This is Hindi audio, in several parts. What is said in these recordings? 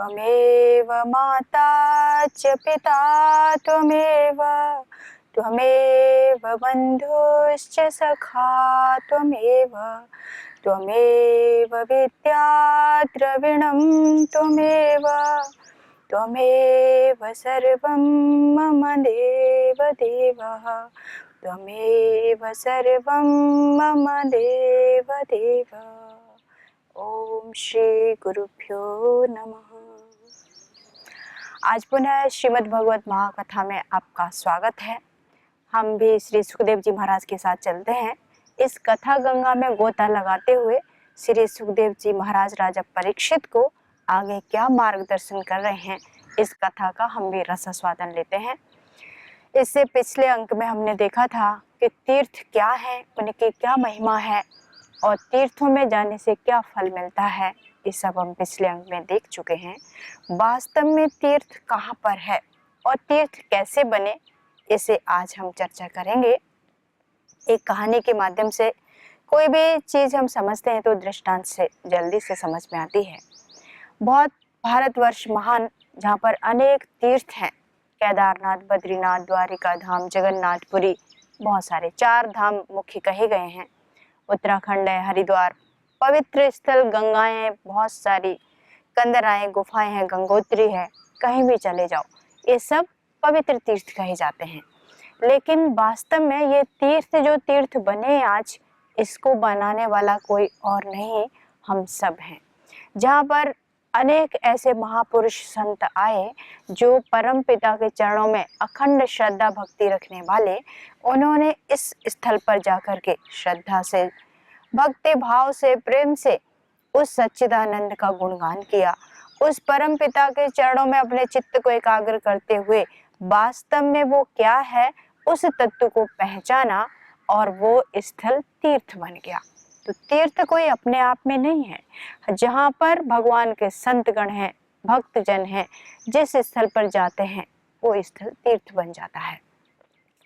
त्वमेव माता च पिता त्वमेव त्वमेव बन्धुश्च सखा त्वमेव त्वमेव विद्या द्रविणं त्वमेव त्वमेव सर्वं मम देवदेवः त्वमेव सर्वं मम देवदेव। ओम श्री गुरुभ्यो नमः। आज पुनः श्रीमद् भगवत महाकथा में आपका स्वागत है। हम भी श्री सुखदेव जी महाराज के साथ चलते हैं। इस कथा गंगा में गोता लगाते हुए श्री सुखदेव जी महाराज राजा परीक्षित को आगे क्या मार्गदर्शन कर रहे हैं, इस कथा का हम भी रसास्वादन लेते हैं। इससे पिछले अंक में हमने देखा था कि तीर्थ क्या है, उनकी क्या महिमा है और तीर्थों में जाने से क्या फल मिलता है, ये सब हम पिछले अंक में देख चुके हैं। वास्तव में तीर्थ कहाँ पर है और तीर्थ कैसे बने, इसे आज हम चर्चा करेंगे। एक कहानी के माध्यम से कोई भी चीज़ हम समझते हैं तो दृष्टांत से जल्दी से समझ में आती है। बहुत भारतवर्ष महान, जहाँ पर अनेक तीर्थ हैं, केदारनाथ, बद्रीनाथ, द्वारिका धाम, जगन्नाथपुरी, बहुत सारे 4 धाम मुख्य कहे गए हैं। उत्तराखंड है, हरिद्वार, पवित्र स्थल, गंगाएं, बहुत सारी कंदराएं, गुफाएं हैं, गंगोत्री है, कहीं भी चले जाओ ये सब पवित्र तीर्थ कहे जाते हैं। लेकिन वास्तव में ये तीर्थ जो तीर्थ बने आज, इसको बनाने वाला कोई और नहीं, हम सब हैं। जहाँ पर अनेक ऐसे महापुरुष संत आए जो परम पिता के चरणों में अखंड श्रद्धा भक्ति रखने वाले, उन्होंने इस स्थल पर जाकर के श्रद्धा से, भक्ति भाव से, प्रेम से उस सच्चिदानंद का गुणगान किया। उस परम पिता के चरणों में अपने चित्त को एकाग्र करते हुए वास्तव में वो क्या है उस तत्व को पहचाना और वो स्थल तीर्थ बन गया। तो तीर्थ कोई अपने आप में नहीं है, जहाँ पर भगवान के संतगण हैं, भक्तजन हैं, जिस स्थल पर जाते हैं वो स्थल तीर्थ बन जाता है।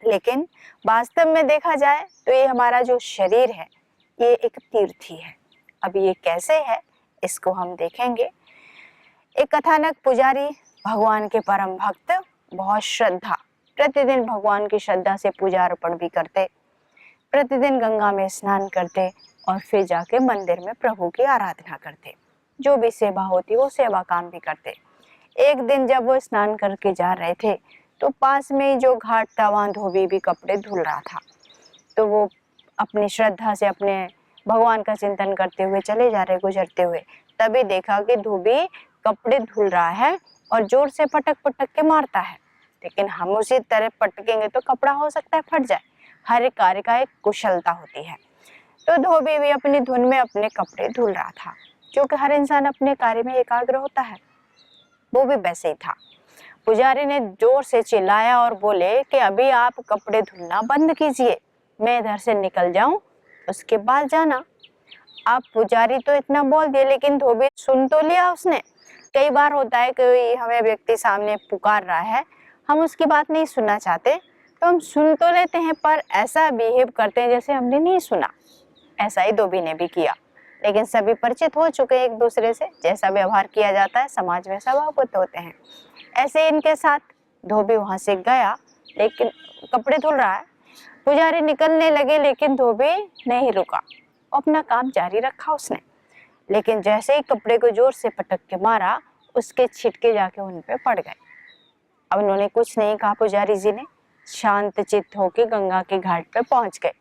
लेकिन वास्तव में देखा जाए तो ये हमारा जो शरीर है ये एक तीर्थ ही है। अब ये कैसे है इसको हम देखेंगे। एक कथानक पुजारी, भगवान के परम भक्त, बहुत श्रद्धा, प्रतिदिन भगवान की श्रद्धा से पूजा अर्पण भी करते, प्रतिदिन गंगा में स्नान करते और फिर जाके मंदिर में प्रभु की आराधना करते। जो भी सेवा होती वो सेवा काम भी करते। एक दिन जब वो स्नान करके जा रहे थे तो पास में ही जो घाट था वहाँ धोबी भी कपड़े धुल रहा था। तो वो अपनी श्रद्धा से अपने भगवान का चिंतन करते हुए चले जा रहे, गुजरते हुए, तभी देखा कि धोबी कपड़े धुल रहा है और जोर से पटक पटक के मारता है। लेकिन हम उसी तरह पटकेंगे तो कपड़ा हो सकता है फट जाए। हर एक कार्य का एक कुशलता होती है। तो धोबी भी अपनी धुन में अपने कपड़े धुल रहा था, क्योंकि हर इंसान अपने कार्य में एकाग्र होता है। वो भी वैसे ही था। पुजारी ने जोर से चिल्लाया और बोले कि अभी आप कपड़े धुलना बंद कीजिए, मैं इधर से निकल जाऊं, उसके बाद जाना। आप पुजारी तो इतना बोल दिए, लेकिन धोबी सुन तो लिया उसने। कई बार होता है कि हमें व्यक्ति सामने पुकार रहा है, हम उसकी बात नहीं सुनना चाहते, तो हम सुन तो लेते हैं पर ऐसा बिहेव करते हैं जैसे हमने नहीं सुना। ऐसा ही धोबी ने भी किया। लेकिन सभी परिचित हो चुके हैं एक दूसरे से, जैसा व्यवहार किया जाता है समाज में सब अवगत होते हैं। ऐसे इनके साथ धोबी वहां से गया, लेकिन कपड़े धुल रहा है। पुजारी निकलने लगे लेकिन धोबी नहीं रुका, अपना काम जारी रखा उसने। लेकिन जैसे ही कपड़े को जोर से पटक के मारा, उसके छिटके जाके उन पे पड़ गए। अब उन्होंने कुछ नहीं कहा, पुजारी जी ने शांत चित्त होकर गंगा के घाट पे पहुंच गए।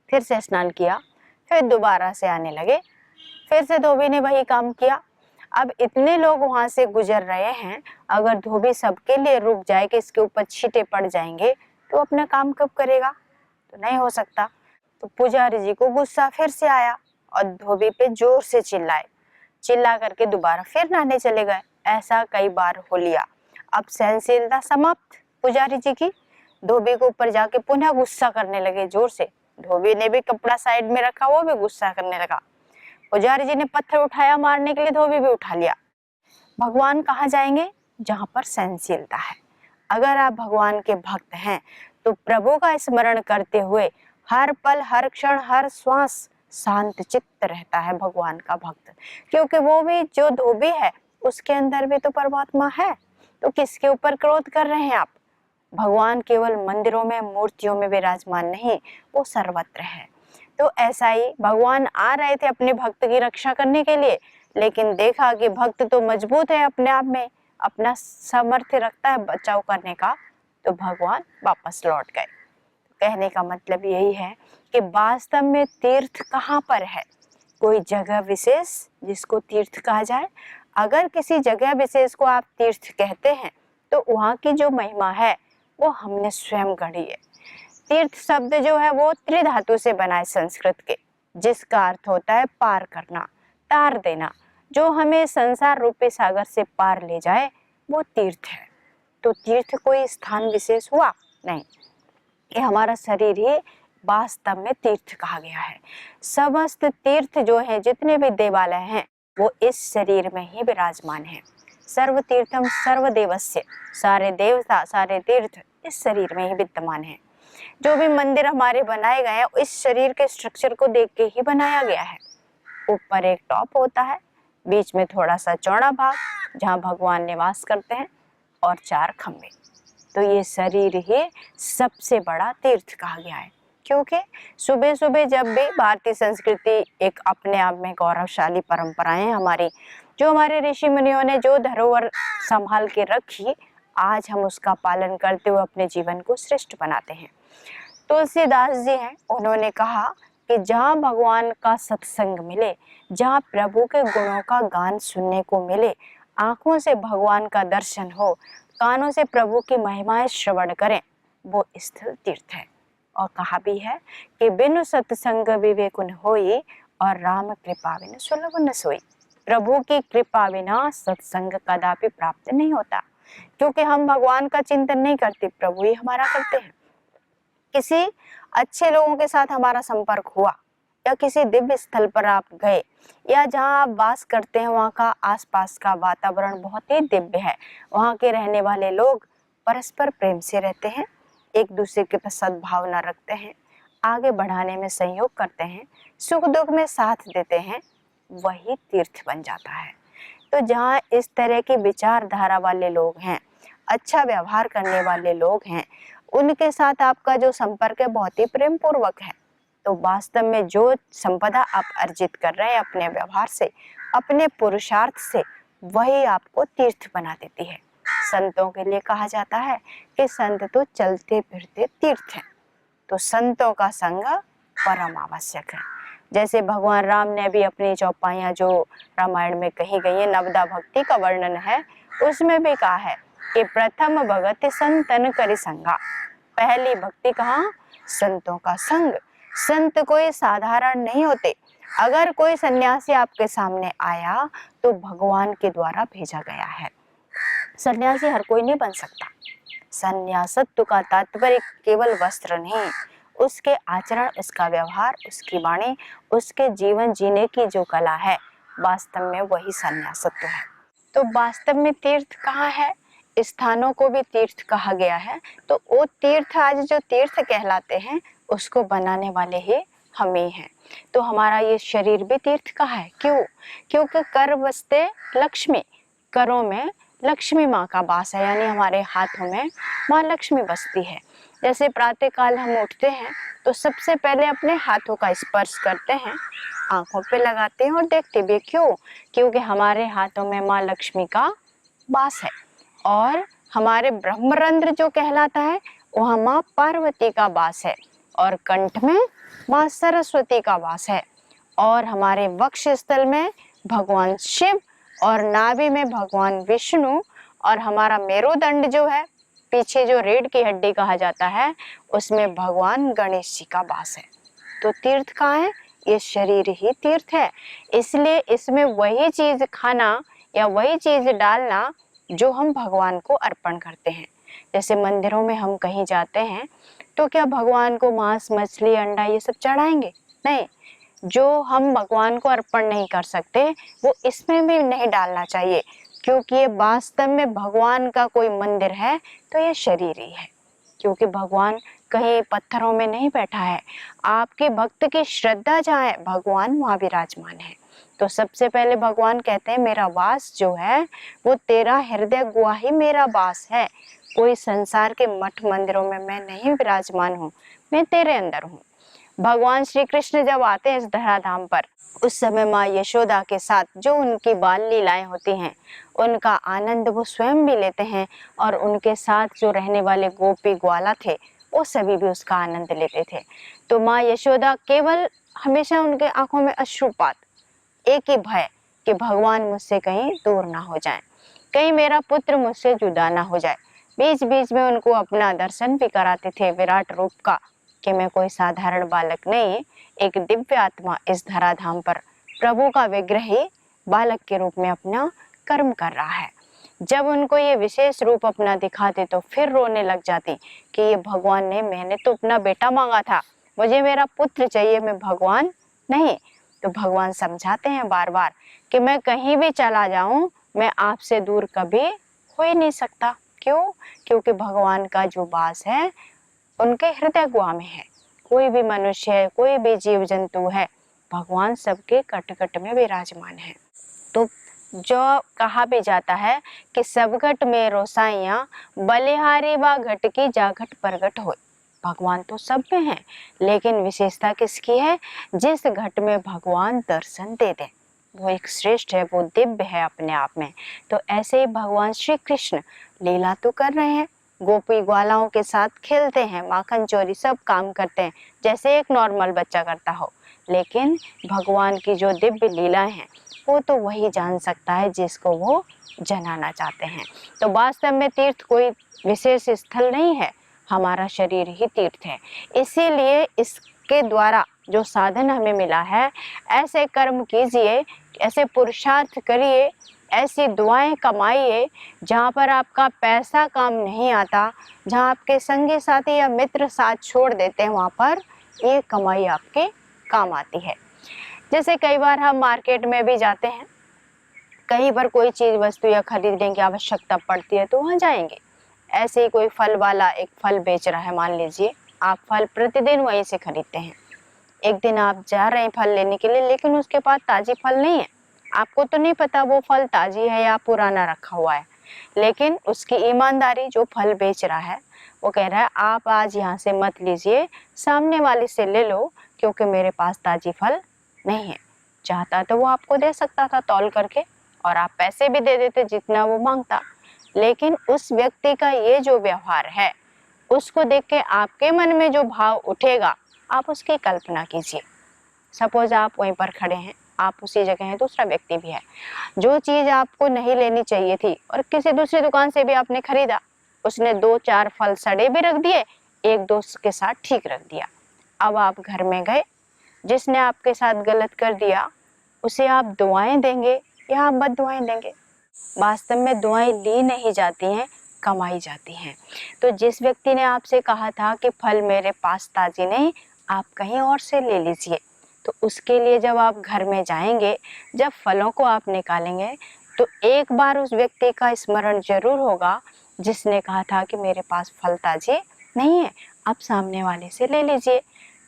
फिर से स्नान किया, फिर दोबारा से आने लगे, फिर से धोबी ने वही काम किया। अब इतने लोग वहां से गुजर रहे हैं, अगर धोबी सबके लिए रुक जाए कि इसके ऊपर छींटे पड़ जाएंगे तो अपना काम कब करेगा, तो नहीं हो सकता। तो पुजारी जी को गुस्सा फिर से आया और धोबी पे जोर से चिल्लाए। चिल्ला करके दोबारा फिर नहाने चले गए। ऐसा कई बार हो लिया। अब सहनशीलता समाप्त पुजारी जी की। धोबी को ऊपर जाके पुनः गुस्सा करने लगे जोर से। धोबी ने भी कपड़ा साइड में रखा, वो भी गुस्सा करने लगा। पुजारी जी ने पत्थर उठाया मारने के लिए, धोबी भी उठा लिया। भगवान कहाँ जाएंगे? जहाँ पर सहनशीलता है। अगर आप भगवान के भक्त हैं तो प्रभु का स्मरण करते हुए हर पल, हर क्षण, हर श्वास शांत चित्त रहता है भगवान का भक्त। क्योंकि वो भी जो धोबी है उसके अंदर भी तो परमात्मा है। तो किसके ऊपर क्रोध कर रहे हैं आप? भगवान केवल मंदिरों में मूर्तियों में विराजमान नहीं, वो सर्वत्र है। तो ऐसा ही भगवान आ रहे थे अपने भक्त की रक्षा करने के लिए, लेकिन देखा कि भक्त तो मजबूत है, अपने आप में अपना सामर्थ्य रखता है बचाव करने का, तो भगवान वापस लौट गए। कहने का मतलब यही है कि वास्तव में तीर्थ कहाँ पर है? कोई जगह विशेष जिसको तीर्थ कहा जाए? अगर किसी जगह विशेष को आप तीर्थ कहते हैं तो वहाँ की जो महिमा है वो हमने स्वयं गढ़ी है। तीर्थ शब्द जो है वो त्रिधातु से बना है संस्कृत के, जिसका अर्थ होता है पार करना, तार देना। जो हमें संसार रूपी सागर से पार ले जाए वो तीर्थ है। तो तीर्थ कोई स्थान विशेष हुआ नहीं, ये हमारा शरीर ही वास्तव में तीर्थ कहा गया है। समस्त तीर्थ जो है, जितने भी देवालय हैं, वो इस शरीर में ही विराजमान है। सर्व तीर्थम सर्वदेवस्य, सारे देवता सारे तीर्थ इस शरीर में ही विद्यमान है। जो भी मंदिर हमारे बनाए गए हैं इस शरीर के स्ट्रक्चर को देख के ही बनाया गया है। ऊपर एक टॉप होता है, बीच में थोड़ा सा चौड़ा भाग जहाँ भगवान निवास करते हैं, और 4 खंभे। तो ये शरीर ही सबसे बड़ा तीर्थ कहा गया है। क्योंकि सुबह सुबह जब भी भारतीय संस्कृति एक अपने आप में गौरवशाली परंपराएं हमारी, जो हमारे ऋषि मुनियों ने जो धरोहर संभाल के रखी, आज हम उसका पालन करते हुए अपने जीवन को श्रेष्ठ बनाते हैं। तुलसीदास जी हैं, उन्होंने कहा कि जहाँ भगवान का सत्संग मिले, जहाँ प्रभु के गुणों का गान सुनने को मिले, आंखों से भगवान का दर्शन हो, कानों से प्रभु की महिमाएं श्रवण करें, वो स्थल तीर्थ है। और कहा भी है कि बिनु सत्संग विवेक न होई, और राम कृपा बिनु सुलभ न सोई। प्रभु की कृपा बिना सत्संग कदापि प्राप्त नहीं होता, क्योंकि हम भगवान का चिंतन नहीं करते, प्रभु ही हमारा करते हैं। किसी अच्छे लोगों के साथ हमारा संपर्क हुआ, या किसी दिव्य स्थल पर आप गए, या जहाँ आप वास करते हैं वहाँ का आसपास का वातावरण बहुत ही दिव्य है, वहाँ के रहने वाले लोग परस्पर प्रेम से रहते हैं, एक दूसरे के प्रति सद्भावना रखते हैं, आगे बढ़ाने में सहयोग करते हैं, सुख दुख में साथ देते हैं, वही तीर्थ बन जाता है। तो जहाँ इस तरह की विचारधारा वाले लोग हैं, अच्छा व्यवहार करने वाले लोग हैं, उनके साथ आपका जो संपर्क है बहुत ही प्रेम पूर्वक है। तो वास्तव में जो संपदा आप अर्जित कर रहे हैं अपने व्यवहार से, अपने पुरुषार्थ से, वही आपको तीर्थ बना देती है। संतों के लिए कहा जाता है कि संत तो चलते फिरते तीर्थ हैं। तो संतों का संग परम आवश्यक है। जैसे भगवान राम ने भी अपनी चौपाइयाँ जो रामायण में कही गई है, नवदा भक्ति का वर्णन है, उसमें भी कहा है कि प्रथम भगति संतन करि संगा। पहली भक्ति कहाँ? संतों का संग। संत कोई साधारण नहीं होते। अगर कोई सन्यासी आपके सामने आया तो भगवान के द्वारा भेजा गया है। सन्यासी हर कोई नहीं बन सकता। सन्यासत्व का तात्पर्य केवल वस्त्र नहीं, उसके आचरण, उसका व्यवहार, उसकी वाणी, उसके जीवन जीने की जो कला है, वास्तव में वही सन्यासत्व है। तो वास्तव में तीर्थ कहाँ है? स्थानों को भी तीर्थ कहा गया है। तो वो तीर्थ आज जो तीर्थ कहलाते हैं उसको बनाने वाले ही हम ही हैं। तो हमारा ये शरीर भी तीर्थ का है। क्यों? क्योंकि कर बसते लक्ष्मी, करों में लक्ष्मी माँ का वास है, यानी हमारे हाथों में माँ लक्ष्मी बसती है। जैसे प्रातः काल हम उठते हैं तो सबसे पहले अपने हाथों का स्पर्श करते हैं, आंखों पे लगाते हैं और देखते भी। क्यों? क्योंकि हमारे हाथों में माँ लक्ष्मी का वास है। और हमारे ब्रह्मरंध्र जो कहलाता है वहाँ माँ पार्वती का वास है, और कंठ में माँ सरस्वती का वास है, और हमारे वक्ष स्थल में भगवान शिव, और नाभि में भगवान विष्णु, और हमारा मेरुदंड जो है, पीछे जो रीढ़ की हड्डी कहा जाता है, उसमें भगवान गणेश जी का वास है। तो तीर्थ कहाँ है? ये शरीर ही तीर्थ है। इसलिए इसमें वही चीज खाना या वही चीज डालना जो हम भगवान को अर्पण करते हैं। जैसे मंदिरों में हम कहीं जाते हैं तो क्या भगवान को मांस, मछली, अंडा ये सब चढ़ाएंगे? नहीं। जो हम भगवान को अर्पण नहीं कर सकते वो इसमें भी नहीं डालना चाहिए, क्योंकि ये वास्तव में भगवान का कोई मंदिर है तो ये शरीर ही है। क्योंकि भगवान कहीं पत्थरों में नहीं बैठा है। आपके भक्त की श्रद्धा जहाँ है भगवान वहाँ विराजमान है। तो सबसे पहले भगवान कहते हैं मेरा वास जो है वो तेरा हृदय गुहा ही मेरा वास है। कोई संसार के मठ मंदिरों में मैं नहीं विराजमान हूँ, मैं तेरे अंदर हूँ। भगवान श्री कृष्ण जब आते हैं इस धराधाम पर, उस समय माँ यशोदा के साथ जो उनकी बाल लीलाएं होती हैं उनका आनंद वो स्वयं भी लेते हैं, और उनके साथ जो रहने वाले गोपी ग्वाला थे वो सभी भी उसका आनंद लेते थे। तो माँ यशोदा केवल हमेशा उनके आंखों में अश्रुपात, एक ही भय कि भगवान मुझसे कहीं दूर ना हो जाएं, कहीं मेरा पुत्र मुझसे जुदा ना हो जाए। बीच बीच में उनको अपना दर्शन भी कराते थे विराट रूप का, कि मैं कोई साधारण बालक नहीं, एक दिव्य आत्मा इस धराधाम पर प्रभु का विग्रह ही बालक के रूप में अपना कर्म कर रहा है। जब उनको ये विशेष रूप अपना दिखाते तो फिर रोने लग जाती कि ये भगवान ने, मैंने तो अपना बेटा मांगा था, मुझे मेरा पुत्र चाहिए, मैं भगवान नहीं। तो भगवान समझाते हैं बार बार कि मैं कहीं भी चला जाऊं, मैं आपसे दूर कभी हो ही नहीं सकता। क्यों? क्योंकि भगवान का जो वास है उनके हृदय गुहा में है। कोई भी मनुष्य है, कोई भी जीव जंतु है, भगवान सबके कट कट में विराजमान है। तो जो कहा भी जाता है कि सब घट में रोसाइयां, बलिहारी व घट की जाघट प्रगट हो। भगवान तो सब में है, लेकिन विशेषता किसकी है? जिस घट में भगवान दर्शन दे दे वो एक श्रेष्ठ है, वो दिव्य है अपने आप में। तो ऐसे ही भगवान श्री कृष्ण लीला तो कर रहे हैं, गोपी ग्वालाओं के साथ खेलते हैं, माखन चोरी सब काम करते हैं जैसे एक नॉर्मल बच्चा करता हो। लेकिन भगवान की जो दिव्य लीला है वो तो वही जान सकता है जिसको वो जनाना चाहते हैं। तो वास्तव में तीर्थ कोई विशेष स्थल नहीं है, हमारा शरीर ही तीर्थ है। इसीलिए इसके द्वारा जो साधन हमें मिला है, ऐसे कर्म कीजिए, ऐसे पुरुषार्थ करिए, ऐसी दुआएं कमाइए जहाँ पर आपका पैसा काम नहीं आता, जहाँ आपके संगी साथी या मित्र साथ छोड़ देते हैं, वहाँ पर ये कमाई आपके काम आती है। जैसे कई बार हम मार्केट में भी जाते हैं, कहीं पर कोई चीज़ वस्तु या खरीदने की आवश्यकता पड़ती है तो वहाँ जाएंगे। ऐसे ही कोई फल वाला एक फल बेच रहा है, मान लीजिए आप फल प्रतिदिन वहीं से खरीदते हैं। एक दिन आप जा रहे हैं फल लेने के लिए, लेकिन उसके पास ताज़ी फल नहीं है। आपको तो नहीं पता वो फल ताज़ी है या पुराना रखा हुआ है, लेकिन उसकी ईमानदारी जो फल बेच रहा है वो कह रहा है आप आज यहाँ से मत लीजिए, सामने वाले से ले लो, क्योंकि मेरे पास ताज़ी फल नहीं है। चाहता तो वो आपको दे सकता था तौल करके, और आप पैसे भी दे देते जितना वो मांगता। लेकिन उस व्यक्ति का ये जो व्यवहार है उसको देख के आपके मन में जो भाव उठेगा, आप उसकी कल्पना कीजिए। सपोज आप वहीं पर खड़े हैं, आप उसी जगह हैं, दूसरा व्यक्ति भी है, जो चीज़ आपको नहीं लेनी चाहिए थी और किसी दूसरी दुकान से भी आपने खरीदा, उसने 2-4 फल सड़े भी रख दिए, एक दोस्त के साथ ठीक रख दिया। अब आप घर में गए, जिसने आपके साथ गलत कर दिया उसे आप दुआएं देंगे या आप बद्दुआएं देंगे? वास्तव में दुआएं ली नहीं जाती हैं, कमाई जाती हैं। तो जिस व्यक्ति ने आपसे कहा था कि फल मेरे पास ताज़े नहीं, आप कहीं और से ले लीजिए, तो उसके लिए जब आप घर में जाएंगे, जब फलों को आप निकालेंगे, तो एक बार उस व्यक्ति का स्मरण जरूर होगा जिसने कहा था कि मेरे पास फल ताज़े नहीं है, आप सामने वाले से ले लीजिए।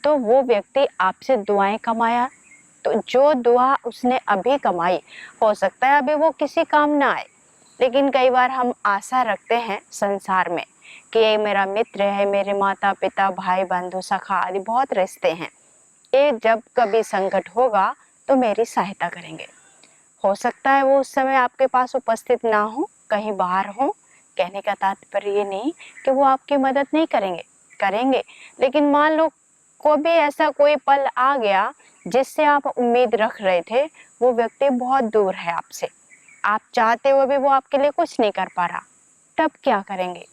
तो वो व्यक्ति आपसे दुआएं कमाया, तो जो दुआ उसने अभी कमाई, हो सकता है अभी वो किसी काम ना आए, लेकिन कई बार हम आशा रखते हैं संसार में कि ये मेरा मित्र है, मेरे माता पिता भाई बंधु सखा आदि बहुत रिश्ते हैं, ये जब कभी संकट होगा तो मेरी सहायता करेंगे। हो सकता है वो उस समय आपके पास उपस्थित ना हो, कहीं बाहर हो। कहने का तात्पर्य ये नहीं कि वो आपकी मदद नहीं करेंगे, लेकिन मान लो को भी ऐसा कोई पल आ गया जिससे आप उम्मीद रख रहे थे, वो व्यक्ति बहुत दूर है आपसे, आप चाहते हुए भी वो आपके लिए कुछ नहीं कर पा रहा, तब क्या करेंगे?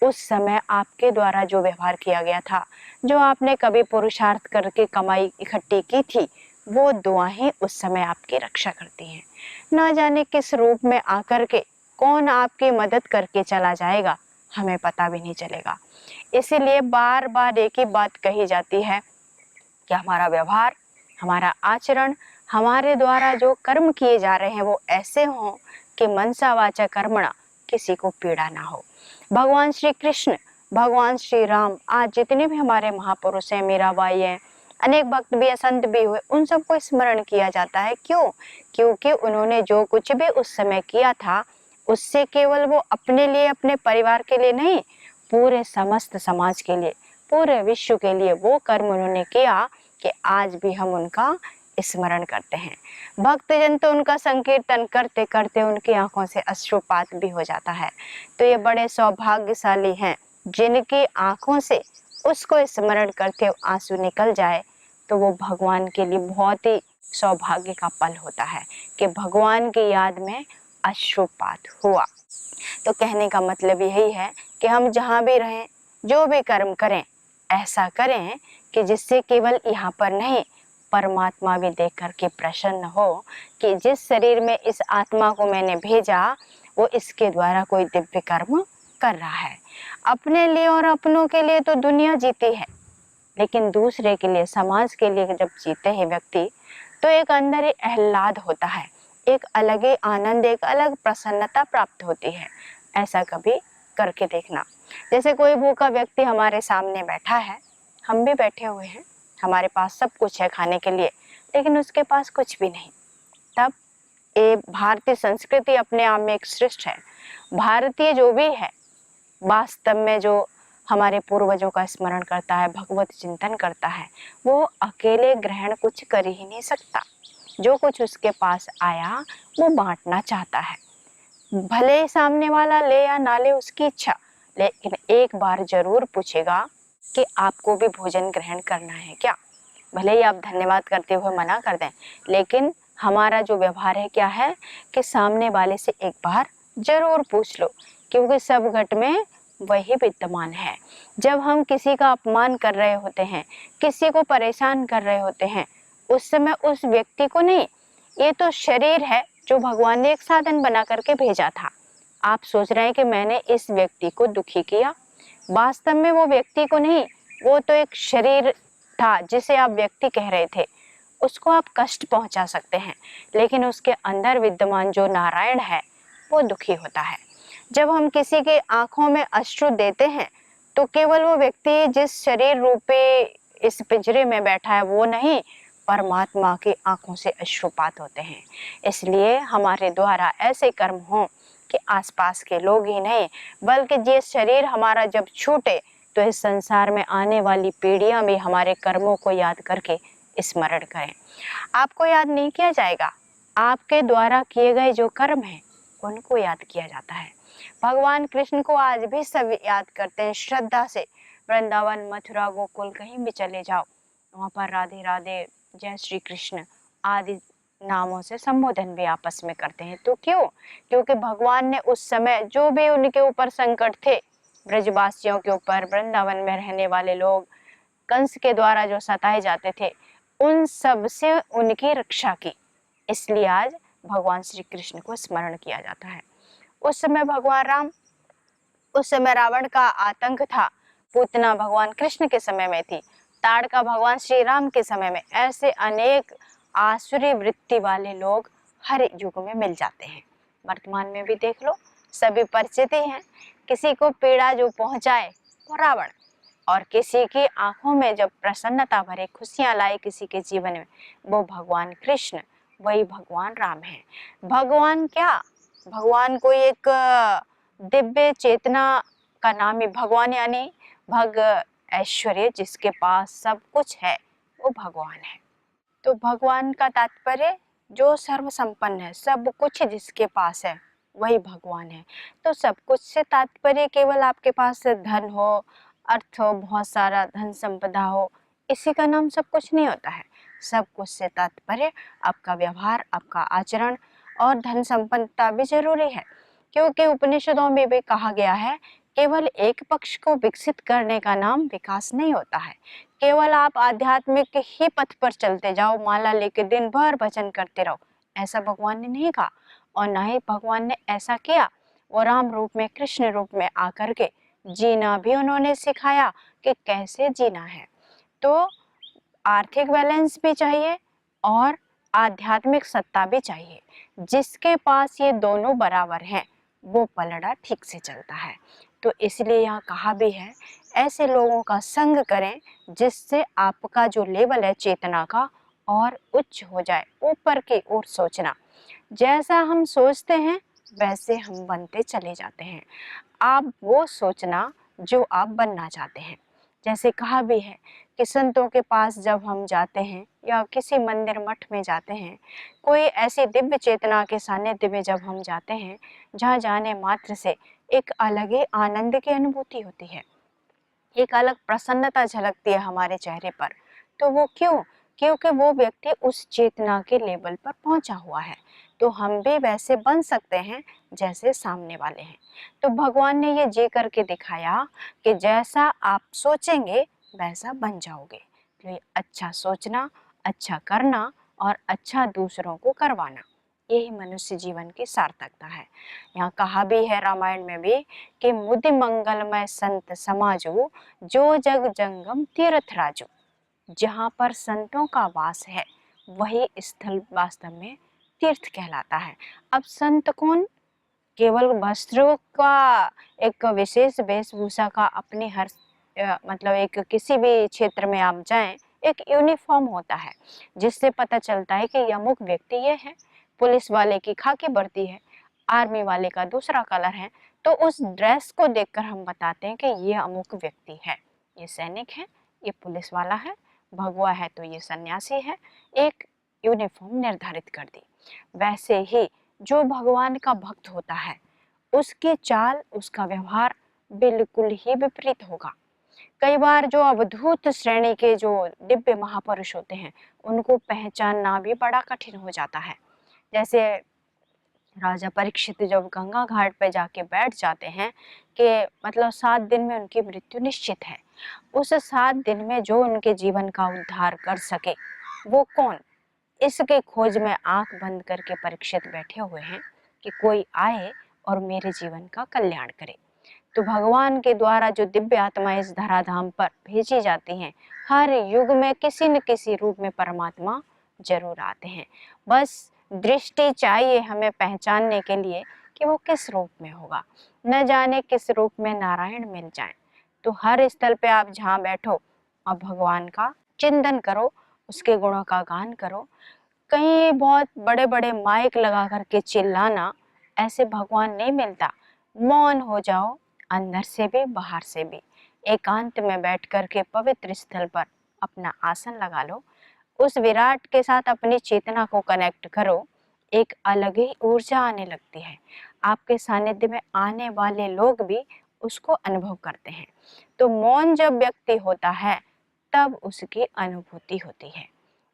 उस समय आपके द्वारा जो व्यवहार किया गया था, जो आपने कभी पुरुषार्थ करके कमाई इकट्ठी की थी, वो दुआएं उस समय आपकी रक्षा करती हैं। ना जाने किस रूप में आकर के कौन आपकी मदद करके चला जाएगा, हमें पता भी नहीं चलेगा। इसीलिए बार बार एक ही बात कही जाती है कि हमारा व्यवहार, हमारा आचरण, हमारे द्वारा जो कर्म किए जा रहे हैं वो ऐसे हों कि मनसा वाचा कर्मणा किसी को पीड़ा ना हो। भगवान श्री कृष्ण, भगवान श्री राम, आज जितने भी हमारे महापुरुष हैं, मीराबाई हैं, अनेक भक्त भी संत भी हुए, उन सबको स्मरण किया जाता है। क्यों? क्योंकि उन्होंने जो कुछ भी उस समय किया था उससे केवल वो अपने लिए, अपने परिवार के लिए नहीं, पूरे समस्त समाज के लिए, पूरे विश्व के लिए वो कर्म उन्होंने किया कि आज भी हम उनका स्मरण करते हैं। भक्तजन तो उनका संकीर्तन करते करते उनकी आंखों से अश्रुपात भी हो जाता है। तो ये बड़े सौभाग्यशाली हैं जिनकी आंखों से उसको स्मरण करते आंसू निकल जाए, तो वो भगवान के लिए बहुत ही सौभाग्य का पल होता है कि भगवान की याद में अश्रुपात हुआ। तो कहने का मतलब यही है कि हम जहाँ भी रहें, जो भी कर्म करें, ऐसा करें कि जिससे केवल यहाँ पर नहीं, परमात्मा भी देख कर के प्रसन्न हो कि जिस शरीर में इस आत्मा को मैंने भेजा वो इसके द्वारा कोई दिव्य कर्म कर रहा है। अपने लिए और अपनों के लिए तो दुनिया जीती है, लेकिन दूसरे के लिए, समाज के लिए जब जीते हैं व्यक्ति, तो एक अंदर ही आह्लाद होता है, एक अलग ही आनंद, एक अलग प्रसन्नता प्राप्त होती है। ऐसा कभी करके देखना। जैसे कोई भूखा व्यक्ति हमारे सामने बैठा है, हम भी बैठे हुए हैं, हमारे पास सब कुछ है खाने के लिए, लेकिन उसके पास कुछ भी नहीं, तब ये भारतीय संस्कृति अपने आप में एक श्रेष्ठ है। भारतीय जो भी है वास्तव में जो हमारे पूर्वजों का स्मरण करता है, भगवत चिंतन करता है, वो अकेले ग्रहण कुछ कर ही नहीं सकता। जो कुछ उसके पास आया वो बांटना चाहता है, भले ही सामने वाला ले या ना ले उसकी इच्छा, लेकिन एक बार जरूर पूछेगा कि आपको भी भोजन ग्रहण करना है क्या। भले ही आप धन्यवाद करते हुए मना कर दें, लेकिन हमारा जो व्यवहार है क्या है कि सामने वाले से एक बार जरूर पूछ लो, क्योंकि सब घट में वही विद्यमान है। जब हम किसी का अपमान कर रहे होते हैं, किसी को परेशान कर रहे होते हैं, उस समय उस व्यक्ति को नहीं, ये तो शरीर है जो भगवान ने एक साधन बना करके भेजा था। आप सोच रहे हैं कि मैंने इस व्यक्ति को दुखी किया, वास्तव में वो व्यक्ति को नहीं, वो तो एक शरीर था जिसे आप व्यक्ति कह रहे थे, उसको आप कष्ट पहुंचा सकते हैं, लेकिन उसके अंदर विद्यमान जो नारायण है वो दुखी होता है। जब हम किसी के आंखों में अश्रु देते हैं तो केवल वो व्यक्ति जिस शरीर रूपी इस पिंजरे में बैठा है वो नहीं, परमात्मा की आंखों से अश्रुपात होते हैं। इसलिए हमारे द्वारा ऐसे कर्म हों कि आसपास के लोग ही नहीं, बल्कि ये शरीर हमारा जब छूटे तो इस संसार में आने वाली पीढ़ियां भी हमारे कर्मों को याद करके स्मरण करें। आपको याद नहीं किया जाएगा, आपके द्वारा किए गए जो कर्म हैं उनको याद किया जाता है। भगवान कृष्ण को आज भी सब याद करते हैं श्रद्धा से। वृंदावन, मथुरा, गोकुल कहीं भी चले जाओ, वहाँ पर राधे राधे, जय श्री कृष्ण आदि नामों से संबोधन भी आपस में करते हैं। तो क्यों? क्योंकि भगवान ने उस समय जो भी उनके ऊपर संकट थे, ब्रजवासियों के ऊपर, वृंदावन में रहने वाले लोग, कंस के द्वारा जो सताए जाते थे, उन सब से उनकी रक्षा की। इसलिए आज भगवान श्री कृष्ण को स्मरण किया जाता है। उस समय भगवान राम, उस समय रावण का आतंक था, पूतना भगवान कृष्ण के समय में थी, ताड़का भगवान श्री राम के समय में, ऐसे अनेक आसुरी वृत्ति वाले लोग हर युग में मिल जाते हैं। वर्तमान में भी देख लो, सभी परिचित ही हैं। किसी को पीड़ा जो पहुंचाए वो रावण, और किसी की आंखों में जब प्रसन्नता भरे खुशियां लाए किसी के जीवन में, वो भगवान कृष्ण, वही भगवान राम है। भगवान क्या, भगवान कोई एक दिव्य चेतना का नाम ही भगवान, यानी भग ऐश्वर्य, जिसके पास सब कुछ है वो भगवान है। तो भगवान का तात्पर्य जो सर्व संपन्न है, सब कुछ जिसके पास है वही भगवान है। तो सब कुछ से तात्पर्य केवल आपके पास धन हो, अर्थ हो, बहुत सारा धन संपदा हो, इसी का नाम सब कुछ नहीं होता है। सब कुछ से तात्पर्य आपका व्यवहार, आपका आचरण, और धन संपन्नता भी जरूरी है, क्योंकि उपनिषदों में भी कहा गया है केवल एक पक्ष को विकसित करने का नाम विकास नहीं होता है। केवल आप आध्यात्मिक ही पथ पर चलते जाओ, माला लेके दिन भर भजन करते रहो, ऐसा भगवान ने नहीं कहा। और ना ही भगवान ने ऐसा किया, वो राम रूप में, कृष्ण रूप में आकर के जीना भी उन्होंने सिखाया कि कैसे जीना है। तो आर्थिक बैलेंस भी चाहिए और आध्यात्मिक सत्ता भी चाहिए। जिसके पास ये दोनों बराबर हैं वो पलड़ा ठीक से चलता है। तो इसलिए यहाँ कहा भी है, ऐसे लोगों का संग करें जिससे आपका जो लेवल है चेतना का और उच्च हो जाए, ऊपर की ओर सोचना। जैसा हम सोचते हैं वैसे हम बनते चले जाते हैं। आप वो सोचना जो आप बनना चाहते हैं। जैसे कहा भी है कि संतों के पास जब हम जाते हैं या किसी मंदिर मठ में जाते हैं, कोई ऐसी दिव्य चेतना के सानिध्य में जब हम जाते हैं जहाँ जाने मात्र से एक अलग ही आनंद की अनुभूति होती है, एक अलग प्रसन्नता झलकती है हमारे चेहरे पर। तो वो क्यों? क्योंकि वो व्यक्ति उस चेतना के लेवल पर पहुंचा हुआ है। तो हम भी वैसे बन सकते हैं जैसे सामने वाले हैं। तो भगवान ने ये जी करके दिखाया कि जैसा आप सोचेंगे वैसा बन जाओगे। तो ये अच्छा सोचना, अच्छा करना और अच्छा दूसरों को करवाना, यही मनुष्य जीवन की सार्थकता है। यहाँ कहा भी है रामायण में भी कि मुदि मंगलमय संत समाजो, जो जग जंगम तीर्थ राजो। जहाँ पर संतों का वास है वही स्थल वास्तव में तीर्थ कहलाता है। अब संत कौन? केवल वस्त्रों का एक विशेष वेशभूषा का अपने हर मतलब एक किसी भी क्षेत्र में आप जाएं, एक यूनिफॉर्म होता है जिससे पता चलता है कि यह अमुक व्यक्ति ये है। पुलिस वाले की खाकी वर्दी है, आर्मी वाले का दूसरा कलर है, तो उस ड्रेस को देखकर हम बताते हैं कि ये अमुक व्यक्ति है, ये सैनिक है, ये पुलिस वाला है, भगवा है तो ये सन्यासी है। एक यूनिफॉर्म निर्धारित कर दी। वैसे ही जो भगवान का भक्त होता है उसकी चाल, उसका व्यवहार बिल्कुल ही विपरीत होगा। कई बार जो अवधूत श्रेणी के जो दिव्य महापुरुष होते हैं उनको पहचानना भी बड़ा कठिन हो जाता है। जैसे राजा परीक्षित जब गंगा घाट पे जाके बैठ जाते हैं कि मतलब 7 दिन में उनकी मृत्यु निश्चित है, उस 7 दिन में जो उनके जीवन का उद्धार कर सके वो कौन? इसके खोज में आंख बंद करके परीक्षित बैठे हुए हैं कि कोई आए और मेरे जीवन का कल्याण करे। तो भगवान के द्वारा जो दिव्य आत्मा इस धराधाम पर भेजी जाती हैं, हर युग में किसी न किसी रूप में परमात्मा जरूर आते हैं। बस दृष्टि चाहिए हमें पहचानने के लिए कि वो किस रूप में होगा। न जाने किस रूप में नारायण मिल जाए। तो हर स्थल पे आप जहाँ बैठो और भगवान का चिंतन करो, उसके गुणों का गान करो। कहीं बहुत बड़े बड़े माइक लगा करके चिल्लाना, ऐसे भगवान नहीं मिलता। मौन हो जाओ, अंदर से भी बाहर से भी। एकांत में बैठ करके पवित्र स्थल पर अपना आसन लगा लो, उस विराट के साथ अपनी चेतना को कनेक्ट करो, एक अलग ही ऊर्जा आने लगती है। आपके सानिध्य में आने वाले लोग भी उसको अनुभव करते हैं। तो मौन जब व्यक्ति होता है तब उसकी अनुभूति होती है।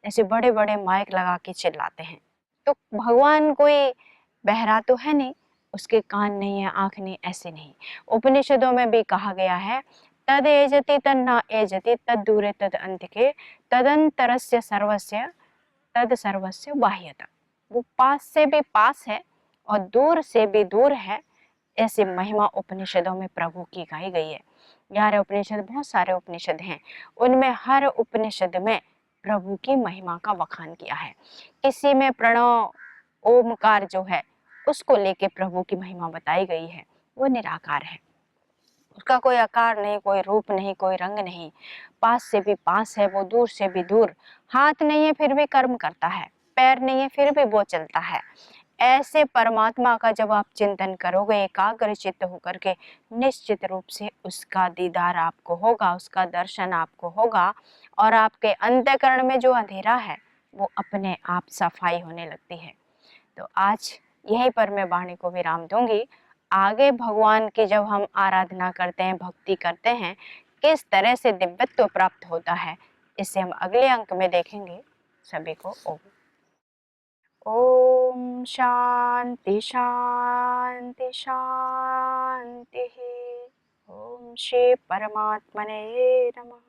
ऐसे बड़े बड़े माइक लगा के चिल्लाते हैं। तो भगवान कोई बहरा तो है नहीं, उसके कान नहीं है, आंख नहीं, ऐसे नहीं। उपनिषदों में भी कहा गया है तद एजति तन्ना एजति तद दूरे तद अंतिके तदंतरस्य सर्वस्य तद सर्वस्य बाह्यता। वो पास से भी पास है और दूर से भी दूर है, ऐसी महिमा उपनिषदों में प्रभु की गाई गई है। 11 उपनिषद, बहुत सारे उपनिषद हैं, उनमें हर उपनिषद में प्रभु की महिमा का वखान किया है। किसी में प्रणव ओमकार जो है उसको लेके प्रभु की महिमा बताई गई है। वो निराकार है, उसका कोई आकार नहीं, कोई रूप नहीं, कोई रंग नहीं, पास से भी पास है, वो दूर से भी दूर। हाथ नहीं है फिर भी कर्म करता है, पैर नहीं है फिर भी वो चलता है। ऐसे परमात्मा का जब आप चिंतन करोगे एकाग्र चित्त होकर के, निश्चित रूप से उसका दीदार आपको होगा, उसका दर्शन आपको होगा और आपके अंतःकरण में जो अंधेरा है वो अपने आप सफाई होने लगती है। तो आज यहीं पर मैं वाणी को विराम दूंगी। आगे भगवान की जब हम आराधना करते हैं, भक्ति करते हैं, किस तरह से दिव्यत्व प्राप्त होता है, इसे हम अगले अंक में देखेंगे। सभी को ओम। ओम शांति शांति शांति। ओम श्री परमात्मने नमः।